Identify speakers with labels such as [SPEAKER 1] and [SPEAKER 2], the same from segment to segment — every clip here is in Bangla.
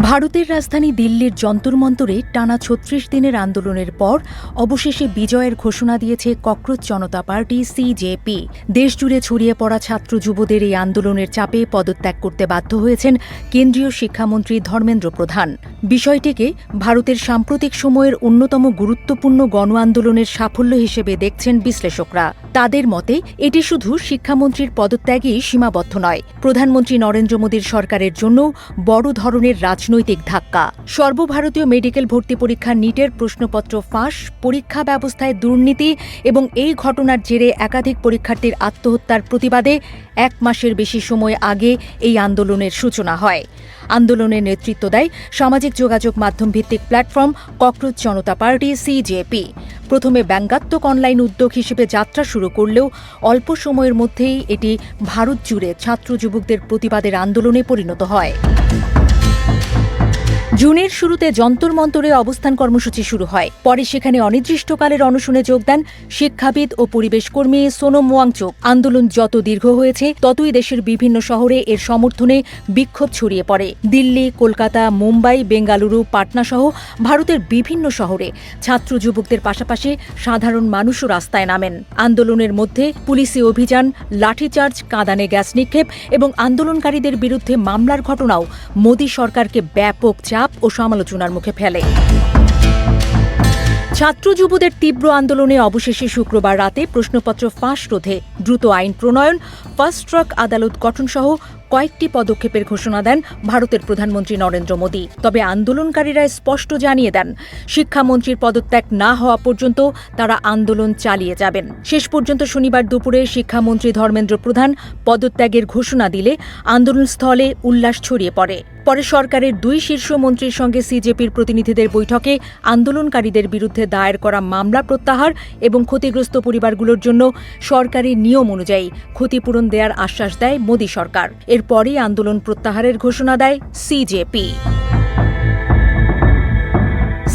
[SPEAKER 1] ভারতের রাজধানী দিল্লির যন্তর মন্তরে টানা ৩৬ দিনের আন্দোলনের পর অবশেষে বিজয়ের ঘোষণা দিয়েছে ককরোচ জনতা পার্টি সিজেপি। দেশজুড়ে ছড়িয়ে পড়া ছাত্র যুবদের এই আন্দোলনের চাপে পদত্যাগ করতে বাধ্য হয়েছেন কেন্দ্রীয় শিক্ষামন্ত্রী ধর্মেন্দ্র প্রধান। বিষয়টিকে ভারতের সাম্প্রতিক সময়ের অন্যতম গুরুত্বপূর্ণ গণ আন্দোলনের সাফল্য হিসেবে দেখছেন বিশ্লেষকরা। তাদের মতে এটি শুধু শিক্ষামন্ত্রীর পদত্যাগেই সীমাবদ্ধ নয়, প্রধানমন্ত্রী নরেন্দ্র মোদীর সরকারের জন্য বড় ধরনের রাজনৈতিক ধাক্কা। সর্বভারতীয় মেডিকেল ভর্তি পরীক্ষা নিটের প্রশ্নপত্র ফাঁস, পরীক্ষা ব্যবস্থায় দুর্নীতি এবং এই ঘটনার জেরে একাধিক পরীক্ষার্থীর আত্মহত্যার প্রতিবাদে ১ মাসের বেশি সময় আগে এই আন্দোলনের সূচনা হয়। আন্দোলনের নেতৃত্ব দেয় সামাজিক যোগাযোগ মাধ্যম ভিত্তিক প্ল্যাটফর্ম ককরোচ জনতা পার্টি সিজেপি। প্রথমে ব্যঙ্গাত্মক অনলাইন উদ্যোগ হিসেবে যাত্রা শুরু করলেও অল্প সময়ের মধ্যেই এটি ভারত জুড়ে ছাত্র যুবকদের প্রতিবাদের আন্দোলনে পরিণত হয়। জুনের শুরুতে যন্তর মন্তরে অবস্থান কর্মসূচি শুরু হয়। পরে সেখানে অনির্দিষ্টকালের অনশনে যোগ দেন শিক্ষাবিদ ও পরিবেশকর্মী সোনম ওয়াংচুক। আন্দোলন যত দীর্ঘ হয়েছে ততই দেশের বিভিন্ন শহরে এর সমর্থনে বিক্ষোভ ছড়িয়ে পড়ে। দিল্লি, কলকাতা, মুম্বাই, বেঙ্গালুরু, পাটনা সহ ভারতের বিভিন্ন শহরে ছাত্র যুবকদের পাশাপাশি সাধারণ মানুষও রাস্তায় নামেন। আন্দোলনের মধ্যে পুলিশি অভিযান, লাঠিচার্জ, কাঁদানে গ্যাস নিক্ষেপ এবং আন্দোলনকারীদের বিরুদ্ধে মামলার ঘটনাও মোদী সরকারকে ব্যাপক চাপ ও সমালোচনার মুখে ফেলে। ছাত্র যুবদের তীব্র আন্দোলনে অবশেষে শুক্রবার রাতে প্রশ্নপত্র ফাঁস রোধে দ্রুত আইন প্রণয়ন, ফাস্ট ট্র্যাক আদালত গঠনসহ কয়েকটি পদক্ষেপের ঘোষণা দেন ভারতের প্রধানমন্ত্রী নরেন্দ্র মোদী। তবে আন্দোলনকারীরা স্পষ্ট জানিয়ে দেন, শিক্ষামন্ত্রীর পদত্যাগ না হওয়া পর্যন্ত তারা আন্দোলন চালিয়ে যাবেন। শেষ পর্যন্ত শনিবার দুপুরে শিক্ষামন্ত্রী ধর্মেন্দ্র প্রধান পদত্যাগের ঘোষণা দিলে আন্দোলনস্থলে উল্লাস ছড়িয়ে পড়ে। পরে সরকারের ২ শীর্ষ মন্ত্রীর সঙ্গে সিজেপির প্রতিনিধিদের বৈঠকে আন্দোলনকারীদের বিরুদ্ধে দায়ের করা মামলা প্রত্যাহার এবং ক্ষতিগ্রস্ত পরিবারগুলোর জন্য সরকারি নিয়ম অনুযায়ী ক্ষতিপূরণ দেওয়ার আশ্বাস দেয় মোদী সরকার। এরপরই আন্দোলন প্রত্যাহারের ঘোষণা দেয় সিজেপি।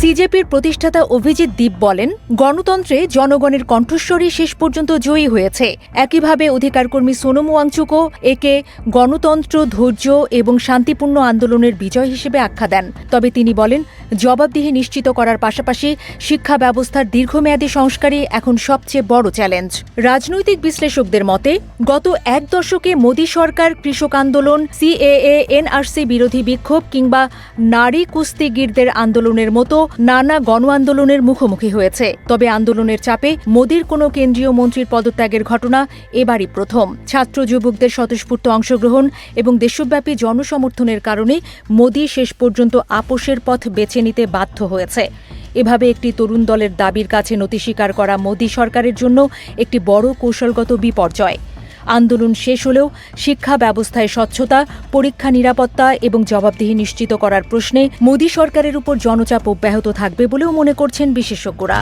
[SPEAKER 1] সিজেপির প্রতিষ্ঠাতা অভিজিৎ দীপ বলেন, গণতন্ত্রে জনগণের কণ্ঠস্বরই শেষ পর্যন্ত জয়ী হয়েছে। একইভাবে অধিকারকর্মী সোনম ওয়াংচুকও একে গণতন্ত্র, ধৈর্য এবং শান্তিপূর্ণ আন্দোলনের বিজয় হিসেবে আখ্যা দেন। তবে তিনি বলেন, জবাবদিহি নিশ্চিত করার পাশাপাশি শিক্ষা ব্যবস্থার দীর্ঘমেয়াদী সংস্কারই এখন সবচেয়ে বড় চ্যালেঞ্জ। রাজনৈতিক বিশ্লেষকদের মতে গত ১ দশকে মোদী সরকার কৃষক আন্দোলন, সিএএ, এনআরসি বিরোধী বিক্ষোভ কিংবা নারী কুস্তিগিরদের আন্দোলনের মতো নানা গণ আন্দোলনের মুখোমুখি হয়েছে। তবে আন্দোলনের চাপে মোদীর কোনো কেন্দ্রীয় মন্ত্রীর পদত্যাগের ঘটনা এবারই প্রথম। ছাত্র যুবকদের স্বতঃস্ফূর্ত অংশগ্রহণ এবং দেশব্যাপী জনসমর্থনের কারণে মোদী শেষ পর্যন্ত আপোষের পথ বেছে নিতে বাধ্য হয়েছে। এভাবে একটি তরুণ দলের দাবির কাছে নতি স্বীকার করা মোদী সরকারের জন্য একটি বড় কৌশলগত বিপর্যয়। আন্দোলন শেষ হলেও শিক্ষা ব্যবস্থায় স্বচ্ছতা, পরীক্ষা নিরাপত্তা এবং জবাবদিহি নিশ্চিত করার প্রশ্নে মোদী সরকারের উপর জনচাপ অব্যাহত থাকবে বলেও মনে করছেন বিশেষজ্ঞরা।